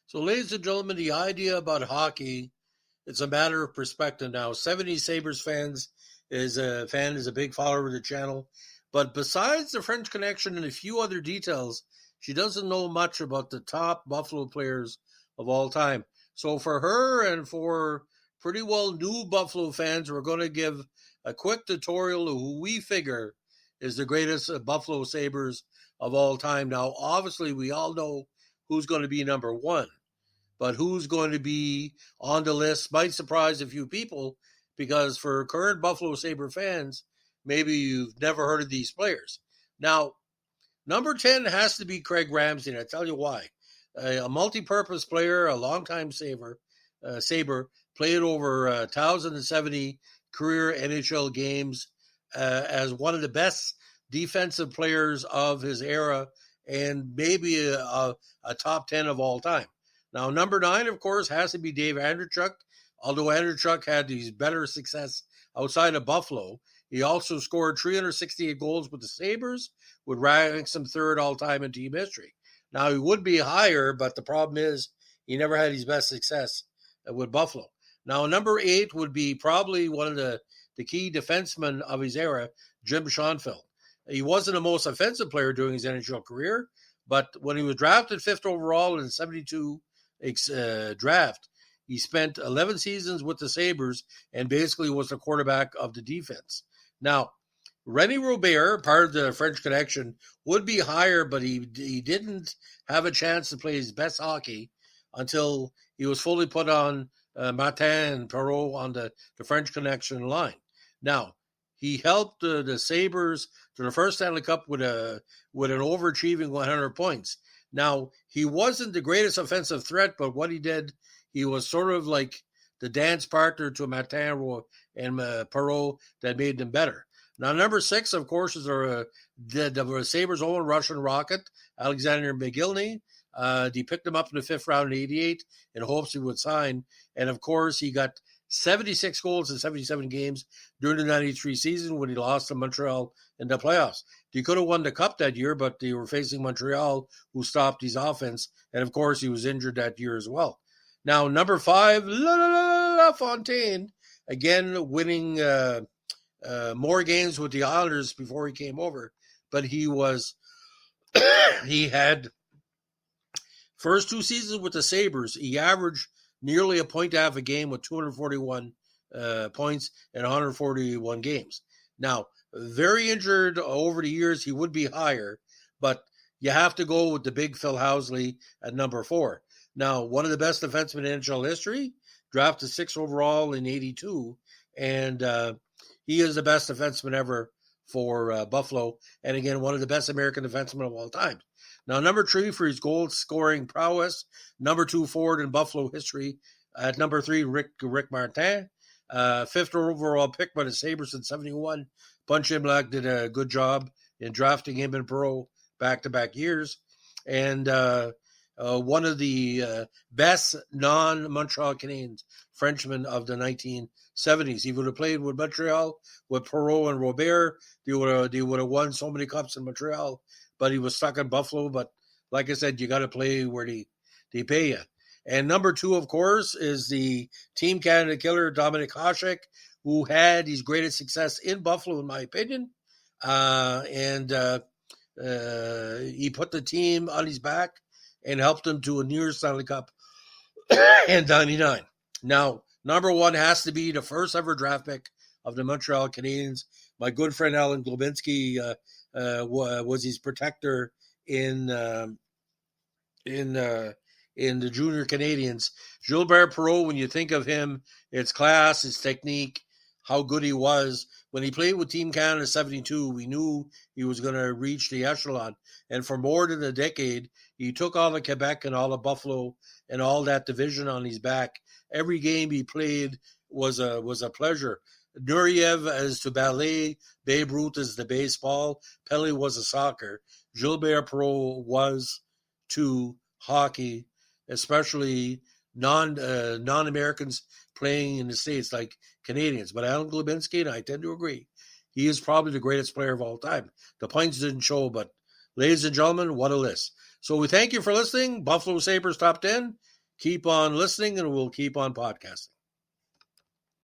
So, ladies and gentlemen, the idea about hockey, it's a matter of perspective now. 70 Sabres is a big follower of the channel. But besides the French Connection and a few other details, she doesn't know much about the top Buffalo players of all time. So for her and for pretty well new Buffalo fans, we're going to give a quick tutorial of who we figure is the greatest Buffalo Sabres of all time. Now, obviously, we all know who's going to be number one, but who's going to be on the list might surprise a few people because for current Buffalo Sabre fans, maybe you've never heard of these players. Now, number 10 has to be Craig Ramsay, and I'll tell you why. A multi-purpose player, a longtime Sabre, played over 1,070 career NHL games as one of the best defensive players of his era and maybe a top 10 of all time. Now, number 9, of course, has to be Dave Andreychuk. Although Andreychuk had these better success outside of Buffalo, he also scored 368 goals with the Sabres, would rank him third all-time in team history. Now, he would be higher, but the problem is he never had his best success with Buffalo. Now, number 8 would be probably one of the key defensemen of his era, Jim Schoenfeld. He wasn't the most offensive player during his NHL career, but when he was drafted 5th overall in the 72 draft, he spent 11 seasons with the Sabres and basically was the quarterback of the defense. Now, René Robert, part of the French Connection, would be higher, but he didn't have a chance to play his best hockey until he was fully put on Martin and Perreault on the French Connection line. Now, he helped the Sabres to the first Stanley Cup with an overachieving 100 points. Now, he wasn't the greatest offensive threat, but what he did, he was sort of like the dance partner to Martin and Perreault that made them better. Now, number 6, of course, is the Sabres' own Russian rocket, Alexander McGillney. He picked him up in the 5th round in 88 in hopes he would sign. And, of course, he got 76 goals in 77 games during the 93 season when he lost to Montreal in the playoffs. He could have won the cup that year, but they were facing Montreal, who stopped his offense. And, of course, he was injured that year as well. Now, number 5, La Fontaine, again winning more games with the Islanders before he came over. But he had first 2 seasons with the Sabres, he averaged nearly a point and a half a game with 241 points in 141 games. Now, very injured over the years, he would be higher, but you have to go with the big Phil Housley at number 4. Now, one of the best defensemen in NHL history, drafted 6th overall in 82, and he is the best defenseman ever for Buffalo, and again, one of the best American defensemen of all time. Now, number 3 for his goal-scoring prowess, number 2 forward in Buffalo history. At number 3, Rick Martin, 5th overall pick by the Sabres in 71. Punch Imlach did a good job in drafting him and Perreault back-to-back years. And one of the best non-Montreal Canadiens Frenchmen of the 1970s. He would have played with Montreal, with Perreault and Robert. They would have won so many cups in Montreal, but he was stuck in Buffalo. But like I said, you got to play where they pay you. And number 2, of course, is the Team Canada killer, Dominik Hasek, who had his greatest success in Buffalo, in my opinion. He put the team on his back and helped them to a near Stanley Cup in 99. Now, number 1 has to be the first ever draft pick of the Montreal Canadiens. My good friend Alan Globinski was his protector in the junior Canadiens. Gilbert Perreault, when you think of him, it's class, his technique, how good he was. When he played with Team Canada 72, we knew he was going to reach the echelon. And for more than a decade, he took all of Quebec and all of Buffalo and all that division on his back. Every game he played was a pleasure. Nureyev as to ballet, Babe Ruth as the baseball, Pele was a soccer. Gilbert Perreault was to hockey, especially non-Americans playing in the States like Canadians. But Alan Globinski, and I tend to agree, he is probably the greatest player of all time. The points didn't show, but ladies and gentlemen, what a list. So we thank you for listening. Buffalo Sabres Top 10. Keep on listening, and we'll keep on podcasting.